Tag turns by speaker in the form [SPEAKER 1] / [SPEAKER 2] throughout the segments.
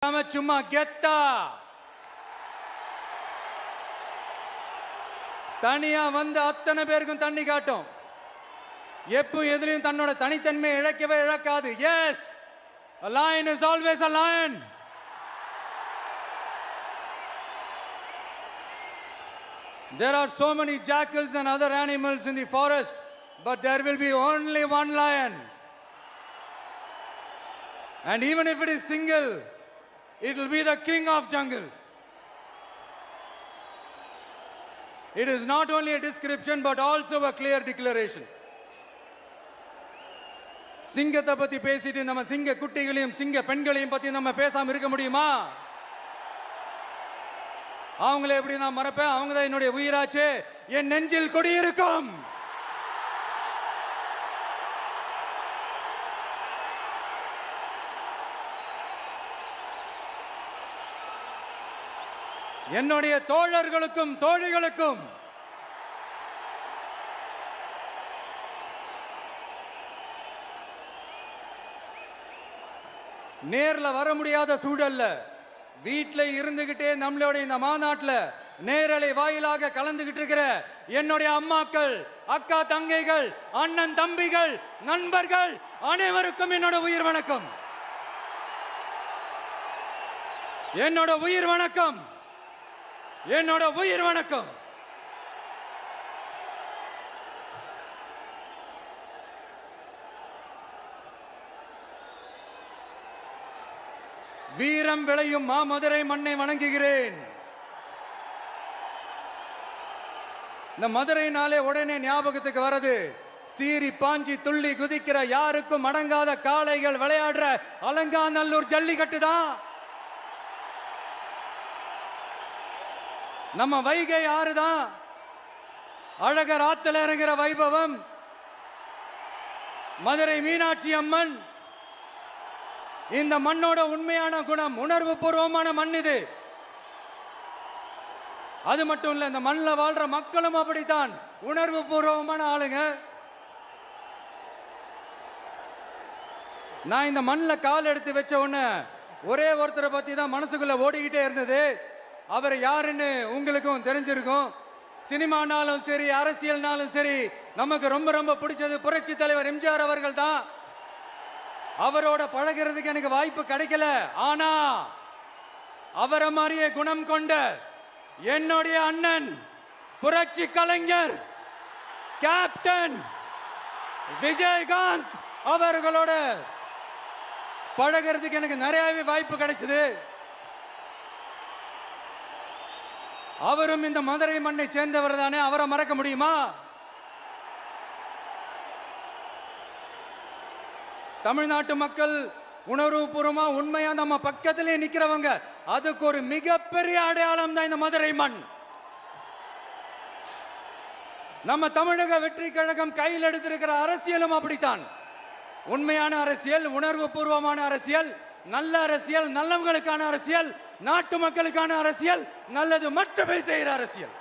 [SPEAKER 1] சும்மா கெத்தா தனியா வந்து அத்தனை பேருக்கும் தண்ணி காட்டும். எப்போ எதிலையும் தன்னோட தனித்தன்மையை இழக்கவே இழக்காது. Yes, a lion is always a lion. There are so many jackals and other animals in the forest, but there will be only one lion. And even if it is single, it will be the king of jungle. It is not only a description but also a clear declaration. சிங்கத்தை பத்தி பேசிட்டு நம்ம சிங்க குட்டிகளையும் சிங்க பெண்களையும் பத்தி நம்ம பேசாம இருக்க முடியுமா? அவங்கள எப்படி நான் மறப்பேன்? அவங்க தான் என்னுடைய உயிராச்சே. என் நெஞ்சில் குடியிருக்கும். என்னுடைய தோழர்களுக்கும் தோழிகளுக்கும் நேர்ல வர முடியாத சூழல்ல வீட்டில் இருந்துகிட்டே நம்மளோட இந்த மாநாட்டில் நேரலை வாயிலாக கலந்துகிட்டு இருக்கிற என்னுடைய அம்மாக்கள், அக்கா தங்கைகள், அண்ணன் தம்பிகள், நண்பர்கள் அனைவருக்கும் என்னோட உயிர் வணக்கம். என்னோட உயிர் வணக்கம். என்னோட உயிர் வணக்கம். வீரம் விளையும் மாமதுரை மண்ணை வணங்குகிறேன். இந்த மதுரைனாலே உடனே ஞாபகத்துக்கு வரது சீறி பாஞ்சி துள்ளி குதிக்கிற யாருக்கும் அடங்காத காளைகள் விளையாடுற அலங்காநல்லூர் ஜல்லிக்கட்டு தான். நம்ம வைகை ஆறுதான். அழகர் ஆத்துல இறங்குற வைபவம். மதுரை மீனாட்சி அம்மன். இந்த மண்ணோட உண்மையான குணம் உணர்வு பூர்வமான மண் இது. அது மட்டும் இல்ல, இந்த மண்ணில் வாழ்ற மக்களும் அப்படித்தான் உணர்வு பூர்வமான ஆளுங்க. நான் இந்த மண்ணில் கால் எடுத்து வச்ச உடனே ஒரே ஒருத்தரை பத்தி தான் மனசுக்குள்ள ஓடிக்கிட்டே இருந்தது. அவர் யாருன்னு உங்களுக்கும் தெரிஞ்சிருக்கும். சினிமானாலும் சரி, அரசியல்னாலும் சரி, நமக்கு ரொம்ப ரொம்ப பிடிச்சது புரட்சி தலைவர் எம்ஜிஆர் அவர்கள் தான். அவரோட பழகிறதுக்கு எனக்கு வாய்ப்பு கிடைக்கல. ஆனா அவரை மாதிரியே குணம் கொண்ட என்னுடைய அண்ணன் புரட்சி கலைஞர் கேப்டன் விஜயகாந்த் அவர்களோட பழகிறதுக்கு எனக்கு நிறையவே வாய்ப்பு கிடைச்சது. அவரும் இந்த மதுரை மண்ணை சேர்ந்தவர் தானே. அவரை மறக்க முடியுமா? தமிழ்நாட்டு மக்கள் உணர்வுபூர்வமா உண்மையா நம்ம பக்கத்திலே நிக்கிறவங்க. அதுக்கு ஒரு மிகப்பெரிய அடையாளம் தான் இந்த மதுரை மண். நம்ம தமிழக வெற்றி கழகம் கையில் எடுத்திருக்கிற அரசியலும் அப்படித்தான். உண்மையான அரசியல், உணர்வு பூர்வமான அரசியல், நல்ல அரசியல், நல்லவங்களுக்கான அரசியல், நாட்டு மக்களுக்கான அரசியல், நல்லது மட்டுமே செய்கிற அரசியல்.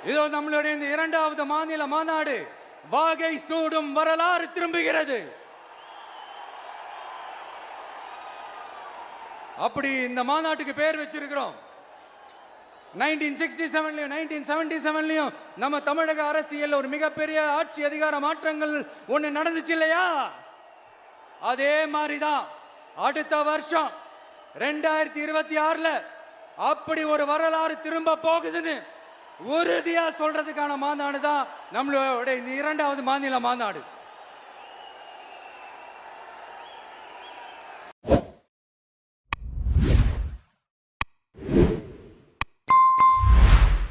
[SPEAKER 1] இதோ நம்மளுடைய இந்த இரண்டாவது மாநில மாநாடு வாகை சூடும் வரலாறு திரும்புகிறது. அப்படி இந்த மாநாட்டுக்கு பேர் வச்சிருக்கிறோம். 1967லயும் 1977லயும் நம்ம தமிழக அரசியல் ஒரு மிகப்பெரிய ஆட்சி அதிகார மாற்றங்கள் ஒண்ணு நடந்துச்சு இல்லையா? அதே மாதிரிதான் அடுத்த வருஷம் 2026ல அப்படி ஒரு வரலாறு திரும்ப போகுதுன்னு உறுதியா சொல்றதுக்கான மாநாடு தான் நம்மளோட இந்த இரண்டாவது மாநில மாநாடு.